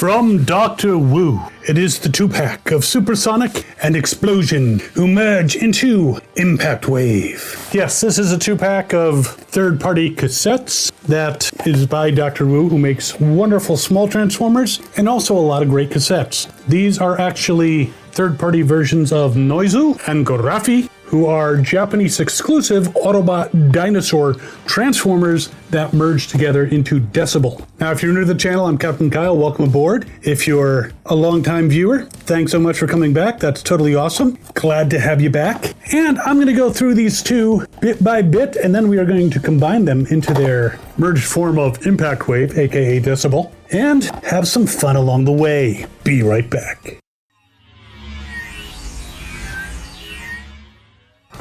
From Dr. Wu, it is the 2-pack of Supersonic and Explosion, who merge into Impact Wave. Yes, this is a 2-pack of third-party cassettes that is by Dr. Wu, who makes wonderful small transformers and also a lot of great cassettes. These are actually third-party versions of Noizu and Gurafi, who are Japanese exclusive Autobot dinosaur transformers that merge together into Decibel. Now, if you're new to the channel, I'm Captain Kyle. Welcome aboard. If you're a longtime viewer, thanks so much for coming back. That's totally awesome. Glad to have you back. And I'm going to go through these two bit by bit, and then we are going to combine them into their merged form of Impact Wave, aka Decibel, and have some fun along the way. Be right back.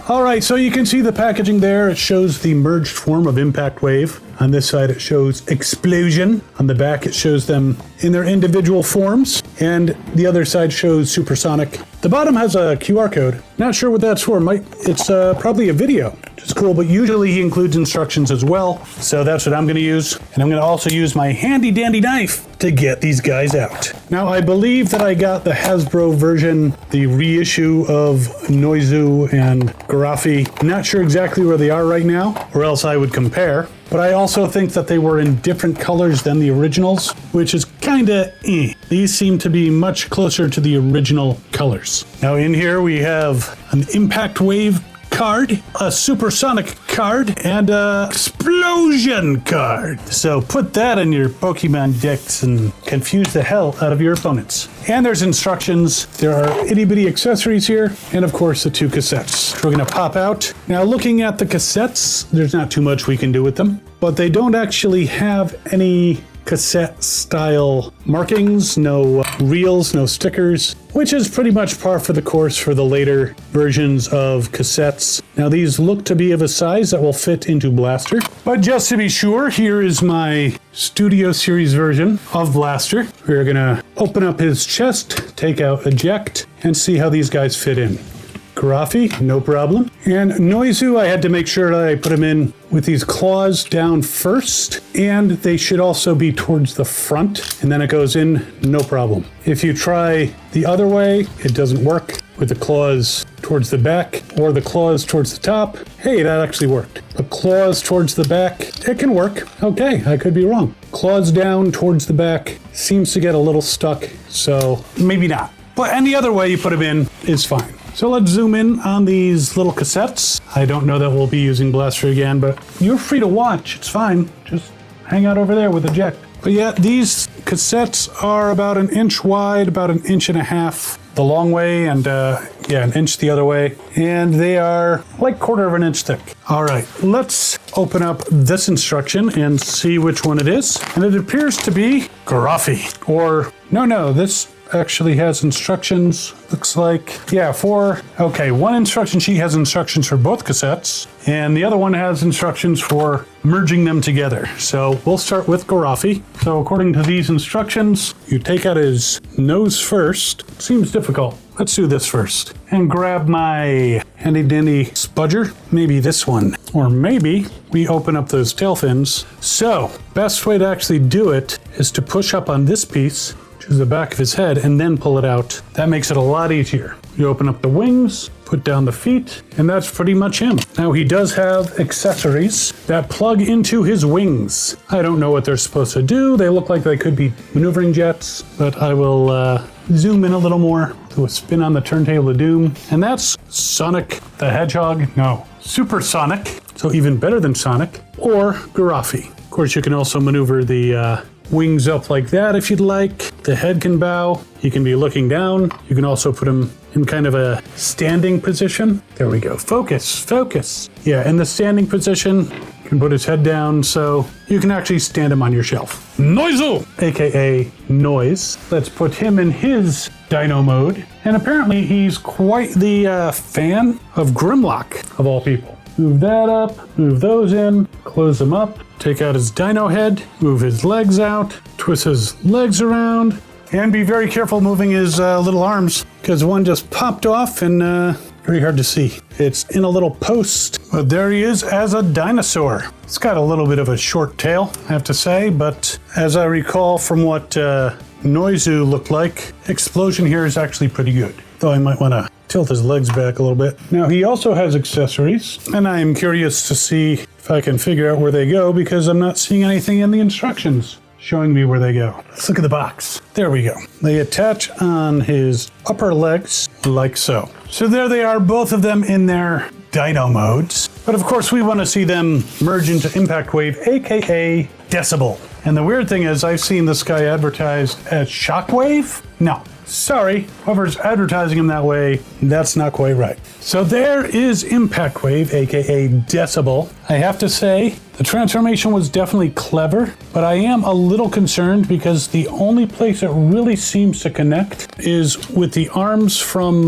Alright, so you can see the packaging there. It shows the merged form of Impact Wave. On this side it shows Explosion. On the back it shows them in their individual forms. And the other side shows Supersonic. The bottom has a QR code. Not sure what that's for. It's probably a video, which is cool, but usually he includes instructions as well. So that's what I'm going to use. And I'm going to also use my handy dandy knife to get these guys out. Now, I believe that I got the Hasbro version, the reissue of Noizu and Gurafi. Not sure exactly where they are right now, or else I would compare. But I also think that they were in different colors than the originals, which is kinda eh. These seem to be much closer to the original colors. Now in here we have an Impact Wave card, a Supersonic card, and a Explosion card. So put that in your Pokemon decks and confuse the hell out of your opponents. And there's instructions. There are itty bitty accessories here, and of course the two cassettes. We're gonna pop out. Now looking at the cassettes, there's not too much we can do with them, but they don't actually have any cassette style markings, no reels, no stickers, which is pretty much par for the course for the later versions of cassettes. Now these look to be of a size that will fit into Blaster, but just to be sure, here is my Studio Series version of Blaster. We're gonna open up his chest, take out eject, and see how these guys fit in. Graphy, no problem. And Noizu, I had to make sure that I put them in with these claws down first, and they should also be towards the front, and then it goes in, no problem. If you try the other way, it doesn't work with the claws towards the back or the claws towards the top. Hey, that actually worked. The claws towards the back, it can work. Okay, I could be wrong. Claws down towards the back seems to get a little stuck, so maybe not. But any other way you put them in is fine. So let's zoom in on these little cassettes. I don't know that we'll be using Blaster again, but you're free to watch. It's fine. Just hang out over there with eject. But yeah, these cassettes are about 1 inch wide, about 1.5 inches the long way, and yeah, 1 inch the other way. And they are like 1/4 inch thick. All right, let's open up this instruction and see which one it is. And it appears to be Gurafi, or no, this actually has instructions, looks like, yeah, one instruction sheet has instructions for both cassettes, and the other one has instructions for merging them together. So we'll start with Gurafi. So according to these instructions, you take out his nose first. Seems difficult. Let's do this first. And grab my handy dandy spudger, maybe this one, or maybe we open up those tail fins. So best way to actually do it is to push up on this piece, choose the back of his head, and then pull it out. That makes it a lot easier. You open up the wings, put down the feet, and that's pretty much him. Now he does have accessories that plug into his wings. I don't know what they're supposed to do. They look like they could be maneuvering jets, but I will zoom in a little more, do a spin on the turntable of doom. And that's Sonic the Hedgehog, no, Supersonic, so even better than Sonic, or Gurafi. Of course, you can also maneuver the wings up like that if you'd like. The head can bow. He can be looking down. You can also put him in kind of a standing position. There we go. Focus. Yeah, in the standing position, you can put his head down so you can actually stand him on your shelf. Noizu, aka Noise. Let's put him in his dino mode. And apparently he's quite the fan of Grimlock, of all people. Move that up, move those in, close them up, take out his dino head, move his legs out, twist his legs around, and be very careful moving his little arms, because one just popped off and very hard to see. It's in a little post, but there he is as a dinosaur. It's got a little bit of a short tail, I have to say, but as I recall from what Noizu looked like. Explosion here is actually pretty good, though I might want to tilt his legs back a little bit. Now he also has accessories, and I am curious to see if I can figure out where they go because I'm not seeing anything in the instructions showing me where they go. Let's look at the box. There we go. They attach on his upper legs like so. So there they are, both of them in their Dino modes. But of course we want to see them merge into Impact Wave, aka Decibel. And the weird thing is I've seen this guy advertised as Shockwave. No, sorry, whoever's advertising him that way, that's not quite right. So there is Impact Wave, aka Decibel. I have to say, the transformation was definitely clever, but I am a little concerned because the only place it really seems to connect is with the arms from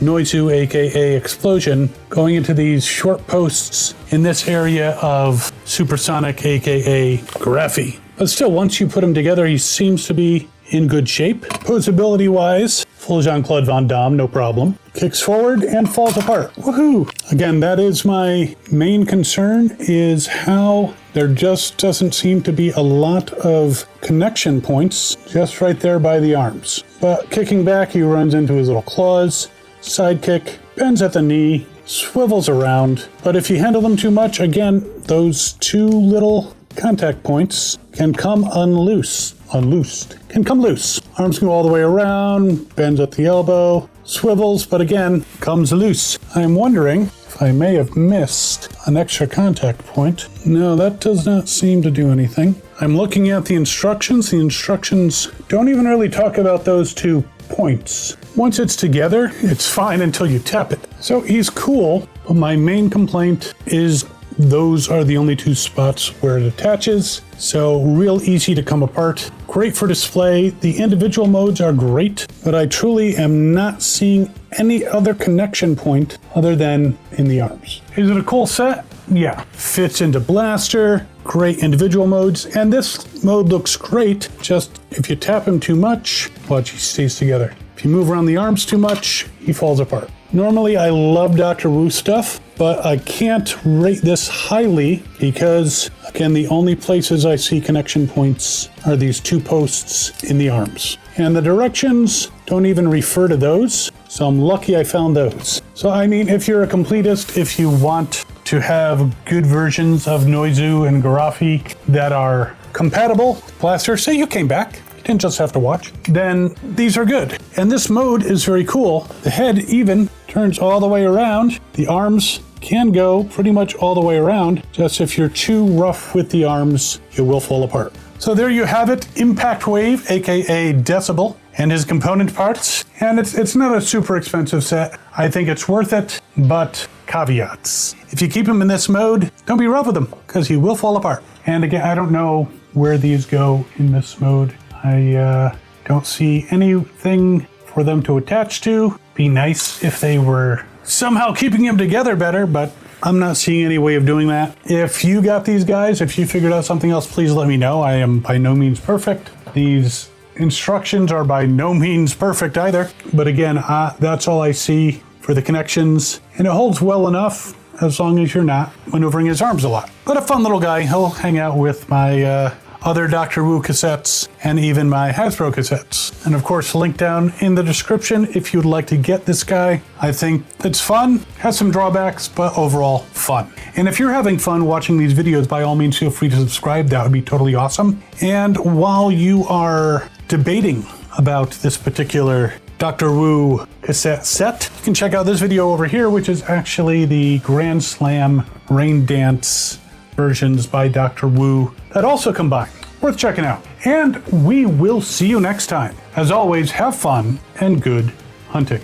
Noizu, aka Explosion, going into these short posts in this area of Supersonic, aka Graphy. But still, once you put him together, he seems to be in good shape. Posability wise, full Jean-Claude Van Damme, no problem. Kicks forward and falls apart. Woohoo! Again, that is my main concern, is how there just doesn't seem to be a lot of connection points just right there by the arms. But kicking back, he runs into his little claws. Side kick, bends at the knee, swivels around. But if you handle them too much, again, those two little contact points can come unloosed. Arms go all the way around, bends at the elbow, swivels, but again, comes loose. I'm wondering if I may have missed an extra contact point. No, that does not seem to do anything. I'm looking at the instructions. The instructions don't even really talk about those 2 points. Once it's together, it's fine until you tap it. So he's cool, but my main complaint is those are the only 2 spots where it attaches. So real easy to come apart. Great for display. The individual modes are great, but I truly am not seeing any other connection point other than in the arms. Is it a cool set? Yeah. Fits into Blaster. Great individual modes. And this mode looks great. Just if you tap him too much, watch, he stays together. If you move around the arms too much, he falls apart. Normally, I love Dr. Wu stuff, but I can't rate this highly because, again, the only places I see connection points are these 2 posts in the arms. And the directions don't even refer to those, so I'm lucky I found those. So, I mean, if you're a completist, if you want to have good versions of Noizu and Gurafi that are compatible, Blaster, say you came back. Didn't just have to watch, then these are good. And this mode is very cool. The head even turns all the way around. The arms can go pretty much all the way around. Just if you're too rough with the arms, it will fall apart. So there you have it, Impact Wave, aka Decibel, and his component parts. And it's not a super expensive set. I think it's worth it, but caveats. If you keep him in this mode, don't be rough with him, because he will fall apart. And again, I don't know where these go in this mode. I don't see anything for them to attach to. Be nice if they were somehow keeping them together better, but I'm not seeing any way of doing that. If you got these guys, if you figured out something else, please let me know. I am by no means perfect. These instructions are by no means perfect either. But again, that's all I see for the connections. And it holds well enough as long as you're not maneuvering his arms a lot. But a fun little guy. He'll hang out with my other Dr. Wu cassettes, and even my Hasbro cassettes. And of course, link down in the description if you'd like to get this guy. I think it's fun, has some drawbacks, but overall fun. And if you're having fun watching these videos, by all means, feel free to subscribe. That would be totally awesome. And while you are debating about this particular Dr. Wu cassette set, you can check out this video over here, which is actually the Grand Slam Rain Dance versions by Dr. Wu that also combine. Worth checking out. And we will see you next time. As always, have fun and good hunting.